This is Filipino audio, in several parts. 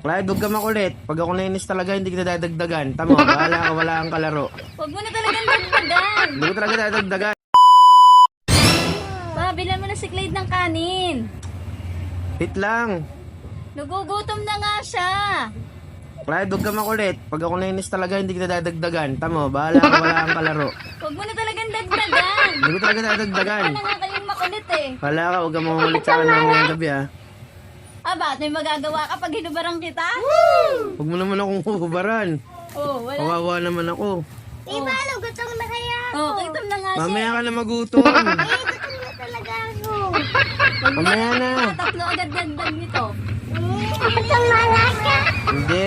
Clyde, huwag ka makulit. Pag ako nainis talaga, hindi kita dadagdagan. Tamo, bahala ka, wala kang kalaro. Huwag mo na talagang dagdagan. Hindi ko talaga dadagdagan. Pa, bilan mo na si Clyde ng kanin. Wait lang. Nagugutom na nga siya. Clyde, huwag ka makulit. Pag ako nainis talaga, hindi kita dadagdagan. Tamo, bahala ka, wala kang kalaro. Huwag mo na talagang dagdagan. Hindi ko talaga dadagdagan. Ano nga kayong makulit eh. Wala ka, huwag ka mamulit sa akin ngayong gabi ha. Ah, bakit may magagawa ka pag hinubarang kita? Huwag mo naman akong huhubaran. Oh, wala. Kawawa naman ako. Diba, gutom na kaya ako. Oh, kitom na nga siya. Mamaya ka na magutom. Gutom na talaga ako. Mamaya na. Tatlo agad dagdag nito. Gutom na ka. Hindi.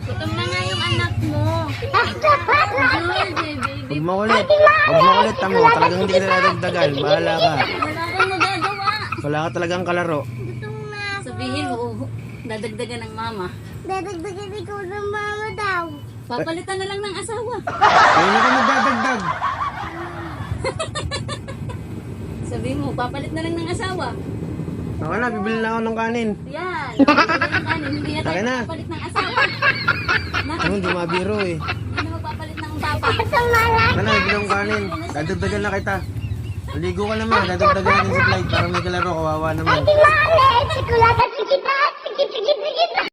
Gutom na nga yung anak mo. Good, baby. Huwag makulit. Huwag makulit, tamo. Talagang hindi kita dadagdagan. Bahala ka. Wala kang magagawa. Wala ka talagang kalaro. Gutom na ako. Sabihin mo, dadagdagan ng mama. Dadagdagan ikaw ng mama daw. Papalitan na lang ng asawa. Ayun na ka magdadagdag. Sabihin mo, papalit na lang ng asawa. Ako na, bibili na ako ng kanin. Yan. Papalit ng kanin. Hindi na tayo Taka na. papalit ng asawa. Ano, hindi mabiro eh. Hindi na magpapalit ng papa. Gutom na lang. Ano, bibili akong kanin. Dadagdagan na kita. Maligo ka naman. Dadagdagan natin si Clyde para may kalaro. Kawawa naman. Tingnan, chocolate, sige, sige, sige.